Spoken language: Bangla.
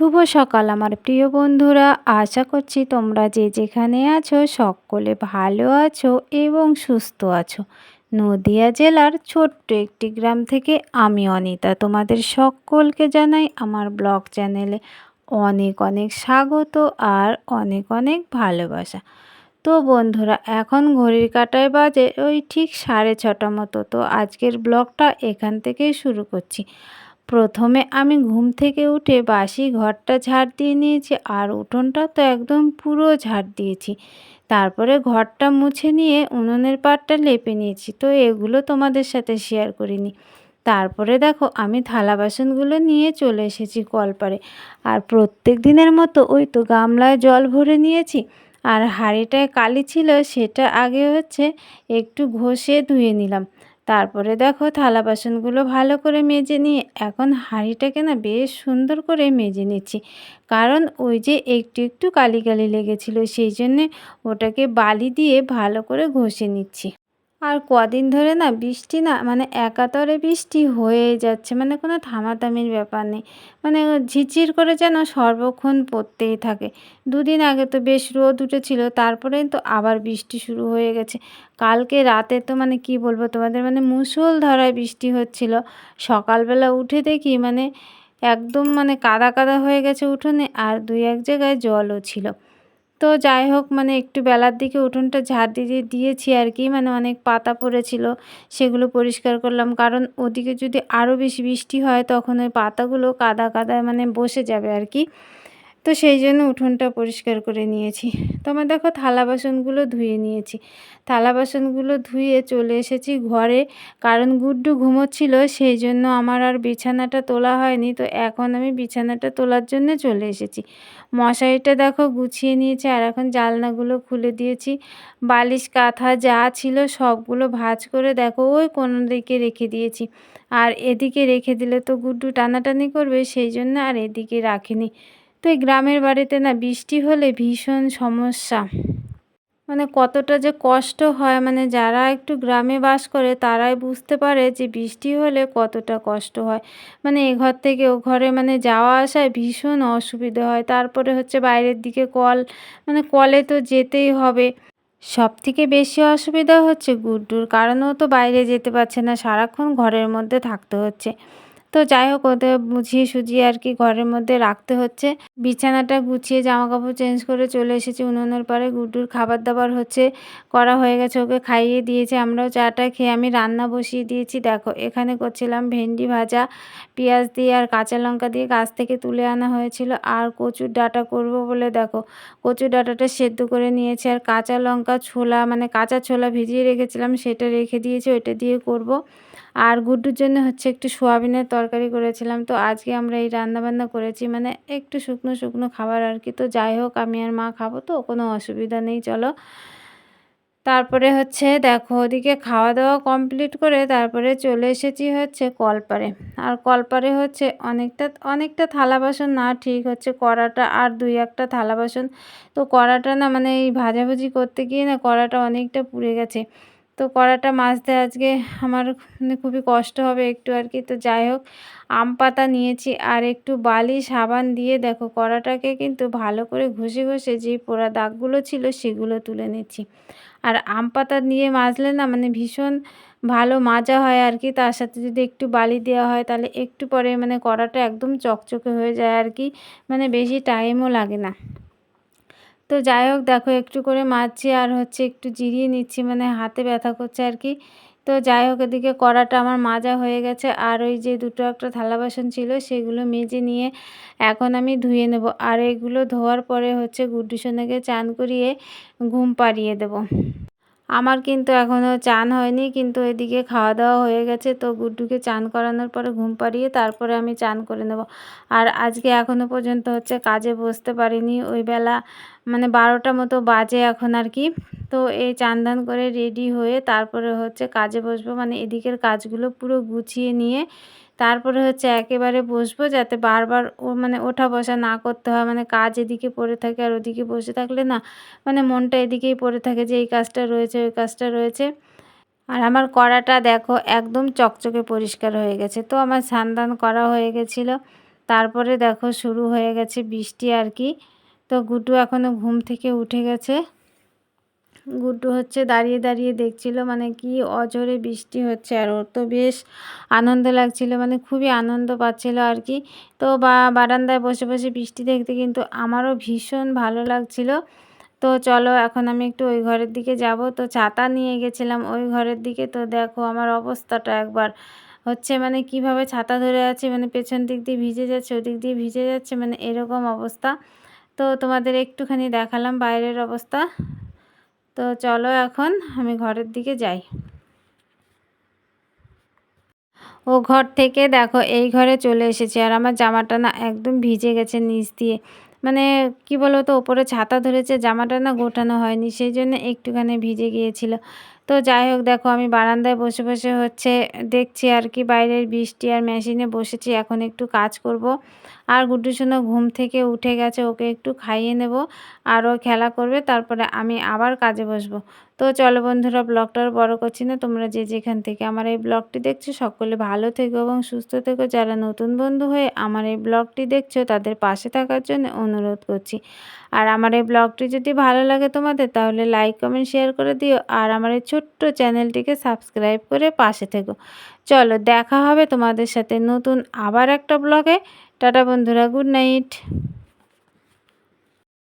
শুভ সকাল আমার প্রিয় বন্ধুরা। আশা করছি তোমরা যে যেখানে আছো সকলে ভালো আছো এবং সুস্থ আছো। নদিয়া জেলার ছোট্ট একটি গ্রাম থেকে আমি অনিতা তোমাদের সকলকে জানাই আমার ব্লগ চ্যানেলে অনেক অনেক স্বাগত আর অনেক অনেক ভালোবাসা। তো বন্ধুরা, এখন ঘড়ির কাঁটায় বাজে ওই ঠিক 6:30 মতো। তো আজকের ব্লগটা এখান থেকেই শুরু করছি। প্রথমে আমি ঘুম থেকে উঠে বাসি ঘরটা ঝাড় দিয়ে নিয়েছি, আর উঠোনটা তো একদম পুরো ঝাড় দিয়েছি। তারপরে ঘরটা মুছে নিয়ে উনুনের পাড়টা লেপে নিয়েছি। তো এগুলো তোমাদের সাথে শেয়ার করিনি। তারপরে দেখো আমি থালা বাসনগুলো নিয়ে চলে এসেছি কলপাড়ে। আর প্রত্যেক দিনের মতো ওই তো গামলায় জল ভরে নিয়েছি। আর হাঁড়িটায় কালি ছিল, সেটা আগে একটু ঘষে ধুয়ে নিলাম। তারপরে দেখো থালা বাসনগুলো ভালো করে মেজে নিয়ে এখন হাঁড়িটাকে না বেশ সুন্দর করে মেজে নিচ্ছি। কারণ ওই যে একটু একটু কালি কালি লেগেছিল, সেই জন্যে ওটাকে বালি দিয়ে ভালো করে ঘষে নিচ্ছি। আর কদিন ধরে না বৃষ্টি না মানে একাতরে বৃষ্টি হয়েই যাচ্ছে, মানে কোনো থামাথামির ব্যাপার নেই। মানে ঝিরঝির করে যেন সর্বক্ষণ পড়তেই থাকে। দুদিন আগে তো বেশ রোদ উঠেছিল, তারপরে তো আবার বৃষ্টি শুরু হয়ে গেছে। কালকে রাতে তো মানে কি বলবো তোমাদের, মানে মুষলধারায় বৃষ্টি হচ্ছিল। সকালবেলা উঠে দেখি মানে একদম মানে কাদা কাদা হয়ে গেছে উঠোনে, আর দুই এক জায়গায় জলও ছিল। তো যাই হোক, মানে একটু বেলার দিকে উঠোনটা ঝাড় দিয়ে দিয়েছি আর কি, মানে অনেক পাতা পড়েছিল, সেগুলো পরিষ্কার করলাম। কারণ ওদিকে যদি আরও বেশি বৃষ্টি হয় তখন ওই পাতাগুলো কাদা কাদায় মানে বসে যাবে আর কি। তো সেই জন্য উঠোনটা পরিষ্কার করে নিয়েছি। তো আমার দেখো থালা বাসনগুলো ধুয়ে নিয়েছি। থালা বাসনগুলো ধুয়ে চলে এসেছি ঘরে, কারণ গুড্ডু ঘুমোচ্ছিল, সেই জন্য আমার আর বিছানাটা তোলা হয়নি। তো এখন আমি বিছানাটা তোলার জন্য চলে এসেছি। মশারিটা দেখো গুছিয়ে নিয়েছি, আর এখন জানলাগুলো খুলে দিয়েছি। বালিশ কাঁথা যা ছিল সবগুলো ভাঁজ করে দেখো ওই কোনো দিকে রেখে দিয়েছি। আর এদিকে রেখে দিলে তো গুড্ডু টানাটানি করবে, সেই জন্য আর এদিকে রাখিনি। তো এই গ্রামের বাড়িতে না বৃষ্টি হলে ভীষণ সমস্যা, মানে কতটা যে কষ্ট হয়, মানে যারা একটু গ্রামে বাস করে তারাই বুঝতে পারে যে বৃষ্টি হলে কতটা কষ্ট হয়। মানে এ ঘর থেকে ও ঘরে মানে যাওয়া আসায় ভীষণ অসুবিধে হয়। তারপরে বাইরের দিকে কল, মানে কলে তো যেতেই হবে। সবথেকে বেশি অসুবিধা হচ্ছে গুড্ডুর, কারণ ও তো বাইরে যেতে পারছে না, সারাক্ষণ ঘরের মধ্যে থাকতে হচ্ছে। তো যাই হোক, ওদের বুঝিয়ে সুঝিয়ে আর কি ঘরের মধ্যে রাখতে হচ্ছে। বিছানাটা গুছিয়ে জামা কাপড় চেঞ্জ করে চলে এসেছি উনুনের পাড়ে। গুড্ডুর খাবার দাবার করা হয়ে গেছে, ওকে খাইয়ে দিয়েছে। আমরাও চাটা খেয়ে আমি রান্না বসিয়ে দিয়েছি। দেখো এখানে করছিলাম ভেন্ডি ভাজা, পেঁয়াজ দিয়ে আর কাঁচা লঙ্কা দিয়ে গাছ থেকে তুলে আনা হয়েছিল। আর কচুর ডাঁটা করব বলে দেখো কচুর ডাঁটাটা সেদ্ধ করে নিয়েছি। আর কাঁচা লঙ্কা ছোলা, মানে কাঁচা ছোলা ভিজিয়ে রেখেছিলাম, সেটা রেখে দিয়েছি, ওইটা দিয়ে করব। আর গুড্ডুর জন্য একটু সোয়াবিনের তরকারি করেছিলাম। তো আজকে আমরা এই রান্নাবান্না করেছি, মানে একটু শুকনো শুকনো খাবার আর কি। তো যাই হোক, আমি আর মা খাবো, তো কোনো অসুবিধা নেই, চলো। তারপরে দেখো ওদিকে খাওয়া দাওয়া কমপ্লিট করে তারপরে চলে এসেছি কলপাড়ে। আর কলপাড়ে অনেকটা অনেকটা থালা বাসন না, ঠিক কড়াটা আর দুই একটা থালা বাসন। তো কড়াটা না মানে এই ভাজাভুজি করতে গিয়ে না কড়াটা অনেকটা পুড়ে গেছে। তো কড়াটা মাজতে আজকে আমার মানে খুবই কষ্ট হবে একটু আর কি। তো যাই হোক, আম পাতা নিয়েছি আর একটু বালি সাবান দিয়ে দেখো কড়াটাকে কিন্তু ভালো করে ঘষে ঘষে যেই পোড়া দাগগুলো ছিল সেগুলো তুলে নিচ্ছি। আর আম পাতা দিয়ে মাজলে না মানে ভীষণ ভালো মাজা হয় আর কি। তার সাথে যদি একটু বালি দেওয়া হয় তাহলে একটু পরে মানে কড়াটা একদম চকচকে হয়ে যায় আর কি, মানে বেশি টাইমও লাগে না। তো যাই হোক, দেখো একটু করে মাজছি আর একটু জিরিয়ে নিচ্ছি, মানে হাতে ব্যথা করছে আর কি। তো যাই হোক, এদিকে কড়াটা আমার মাজা হয়ে গেছে। আর ওই যে দুটো একটা থালা বাসন ছিল সেগুলো মেজে নিয়ে এখন আমি ধুয়ে নেব। আর এগুলো ধোয়ার পরে গুড্ডু সোনাকে চান করিয়ে ঘুম পাড়িয়ে দেবো। আমার কিন্তু এখনও চান হয়নি, কিন্তু এদিকে খাওয়া দাওয়া হয়ে গেছে। তো গুড্ডুকে চান করানোর পরে ঘুম পাড়িয়ে তারপরে আমি চান করে নেব। আর আজকে এখনও পর্যন্ত কাজে বসতে পারিনি। ওই বেলা মানে 12টা মতো বাজে এখন আর কি। তো এই চান দান করে রেডি হয়ে তারপরে কাজে বসবো, মানে এদিকের কাজগুলো পুরো গুছিয়ে নিয়ে তারপরে একেবারে বসবো, যাতে বারবার মানে ওঠা বসা না করতে হয়। মানে কাজ এদিকে পড়ে থাকে আর ওদিকে বসে থাকলে না মানে মনটা এদিকেই পড়ে থাকে যে এই কাজটা রয়েছে ওই কাজটা রয়েছে। আর আমার কড়াটা দেখো একদম চকচকে পরিষ্কার হয়ে গেছে। তো আমার স্নান দান করা হয়ে গেছিলো। তারপরে দেখো শুরু হয়ে গেছে বৃষ্টি আর কি। তো গুড্ডু এখনও ঘুম থেকে উঠে গেছে। গুড্ডু হচ্ছে দাঁড়িয়ে দাঁড়িয়ে দেখছিল মানে কি অঝোরে বৃষ্টি হচ্ছে, আর ওর তো বেশ আনন্দ লাগছিল, মানে খুবই আনন্দ পাচ্ছিল আর কি। তো বারান্দায় বসে বসে বৃষ্টি দেখতে কিন্তু আমারও ভীষণ ভালো লাগছিল। তো চলো এখন আমি একটু ওই ঘরের দিকে যাব। তো ছাতা নিয়ে গেছিলাম ওই ঘরের দিকে। তো দেখো আমার অবস্থাটা একবার হচ্ছে, মানে কিভাবে ছাতা ধরে আছি, মানে পেছন দিক দিয়ে ভিজে যাচ্ছে, ওদিক দিয়ে ভিজে যাচ্ছে, মানে এরকম অবস্থা। তো তোমাদের একটুখানি দেখালাম বাইরের অবস্থা। তো চলো এখন আমি ঘরের দিকে যাই। ও ঘর থেকে দেখো এই ঘরে চলে এসেছি, আর আমার জামাটা না একদম ভিজে গেছে নিচ দিয়ে। মানে কি বলো তো, ওপরে ছাতা ধরেছে, জামাটা না গোটানো হয়নি, সেই জন্য একটুখানি ভিজে গিয়েছিল। তো যাই হোক দেখো আমি বারান্দায় বসে বসে হচ্ছে দেখছি আর কি বাইরের বৃষ্টি, আর মেশিনে বসেছি এখন একটু কাজ করব। আর গুড্ডু সোনা ঘুম থেকে উঠে গেছে, ওকে একটু খাইয়ে নেব, আর ও খেলা করবে, তারপরে আমি আবার কাজে বসবো। তো চলো বন্ধুরা, ব্লগটা আর বড় করছি না। তোমরা যে যেখান থেকে আমার এই ব্লগটি দেখছো সকলে ভালো থেকো এবং সুস্থ থেকো। যারা নতুন বন্ধু হয়ে আমার এই ব্লগটি দেখছো তাদের পাশে থাকার জন্য অনুরোধ করছি। আর আমার এই ব্লগটি যদি ভালো লাগে তোমাদের, তাহলে লাইক কমেন্ট শেয়ার করে দিও, আর আমার এই ছোট্ট চ্যানেলটিকে সাবস্ক্রাইব করে পাশে থেকো। চলো দেখা হবে তোমাদের সাথে নতুন আবার একটা ব্লগে। টাটা বন্ধুরা, গুড নাইট।